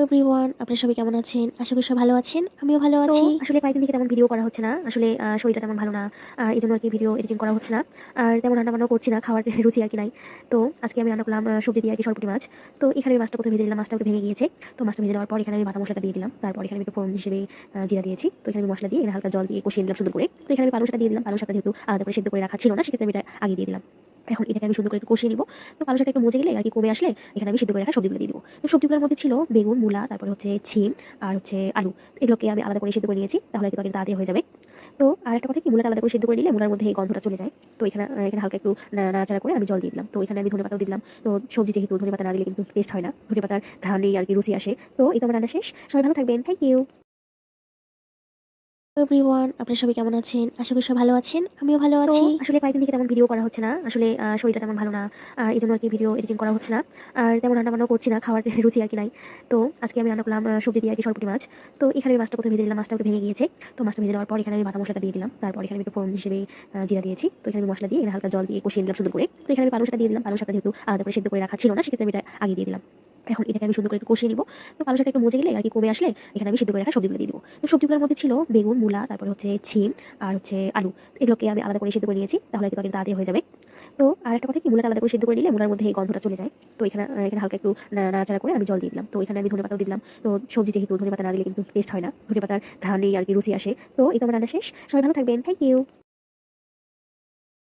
Everyone, আপনারা সবাই কেমন আছেন? আশা করি সবাই ভালো আছেন। আমিও ভালো তো আছি। আসলে কয়েকদিন থেকে তেমন ভিডিও করা হচ্ছে না। আসলে শরীরটা তেমন ভালো না। এজন্য আরকি ভিডিও এডিটিং করা হচ্ছে না। আর তেমন রান্না-বান্নাও করছি না। খাওয়ার রুচি আরকি নাই। তো আজকে আমি রান্না করলাম সবজি দিয়ে আরকি সরপুঁটি মাছ। তো এখানে আমি মাছটা ১ম ভেজে দিলাম। মাছটা একটু ভেঙে গিয়েছে। তো মাছটা ভেজে দেওয়ার পর এখানে আমি বাটা মসলাটা দিয়ে দিলাম। তারপর এখানে আমি একটু ফোড়ন হিসেবে জিরা দিয়েছি। তো এখানে আমি মসলা দিয়ে এখানে হালকা জল দিয়ে কষিয়ে নিলাম সুন্দর করে। তো এখানে আমি পালং শাকটা দিয়ে দিলাম। পালং শাকটা যেহেতু আলাদা করে সেদ্ধ করে রাখা ছিল না, সেক্ষেত্রে আমি এটা আগে দিয়ে দিলাম। এখন এটাকে আমি সুন্দর করে একটু কষিয়ে নিব। তো পালং শাকটা একটু মজে গেলে আরকি কমে আসলে এখানে আমি সিদ্ধ করে রাখা সবজিগুলো দিয়ে দিব। তো সবজিগুলোর মধ্যে ছিল বেগুন, মূলা, তারপরে হচ্ছে ছিম আর হচ্ছে আলু। এগুলোকে আমি আলাদা করে সিদ্ধ করে নিয়েছি। তাহলে কিন্তু তরকারিটা তাড়াতাড়ি হয়ে যাবে। তো আরেকটা কথা কি, মূলাটা আলাদা করে সিদ্ধ করে নিলে মূলার মধ্যে এই গন্ধটা চলে যায়। তো এখানে হালকা একটু নাড়াচাড়া করে আমি জল দিয়ে দিলাম। তো এখানে আমি ধনেপাতাও দিলাম। তো সবজি যেহেতু ধনেপাতা না দিলে কিন্তু টেস্ট হয় না। ধনেপাতার ঘ্রাণেই আরকি রুচি আসে। তো এই তো আমার রান্না শেষ। সবাই ভালো থাকবেন। Thank you. এভরিওয়ান, আপনারা সবাই কেমন আছেন? আশা করি সবাই ভালো আছেন। আমিও ভালো তো আছি। আসলে কয়েকদিন থেকে তেমন ভিডিও করা হচ্ছে না। আসলে শরীরটা তেমন ভালো না। এজন্য আরকি ভিডিও এডিটিং করা হচ্ছে না। আর তেমন রান্না-বান্নাও করছি না। খাওয়ার রুচি আরকি নাই। তো আজকে আমি রান্না করলাম সবজি দিয়ে আরকি সরপুঁটি মাছ। তো এখানে আমি মাছটা ১ম ভেজে দিলাম। মাছটা একটু ভেঙে গিয়েছে। তো মাছটা ভেজে দেওয়ার পর এখানে আমি বাটা মসলাটা দিয়ে দিলাম। তারপর এখানে আমি একটু ফোড়ন হিসেবে জিরা দিয়েছি। তো এখানে আমি মসলা দিয়ে এখানে হালকা জল দিয়ে কষিয়ে নিলাম সুন্দর করে। তো এখানে আমি পালং শাকটা দিয়ে দিলাম। পালং শাকটা যেহেতু আলাদা করে সেদ্ধ করে রাখা ছিল না, সেক্ষেত্রে আমি এটা আগে দিয়ে দিলাম। এখন এটাকে আমি সুন্দর করে একটু কষিয়ে নিব। তো পালং শাকটা একটু মজে গেলে আরকি কমে আসলে এখানে আমি সিদ্ধ করে রাখা সবজিগুলো দিয়ে দিব। তো সবজিগুলোর মধ্যে ছিল বেগুন, মূলা, তারপরে হচ্ছে ছিম আর হচ্ছে আলু। এগুলোকে আমি আলাদা করে সিদ্ধ করে নিয়েছি। তাহলে কিন্তু তরকারিটা তাড়াতাড়ি হয়ে যাবে। তো আরেকটা কথা কি, মূলাটা আলাদা করে সিদ্ধ করে নিলে মূলার মধ্যে এই গন্ধটা চলে যায়। তো এখানে হালকা একটু নাড়াচাড়া করে আমি জল দিয়ে দিলাম। তো এখানে আমি ধনেপাতাও দিলাম। তো সবজি যেহেতু ধনেপাতা না দিলে কিন্তু টেস্ট হয় না। ধনেপাতার ঘ্রাণেই আরকি রুচি আসে। তো এই তো আমার রান্না শেষ। সবাই ভালো থাকবেন। Thank you.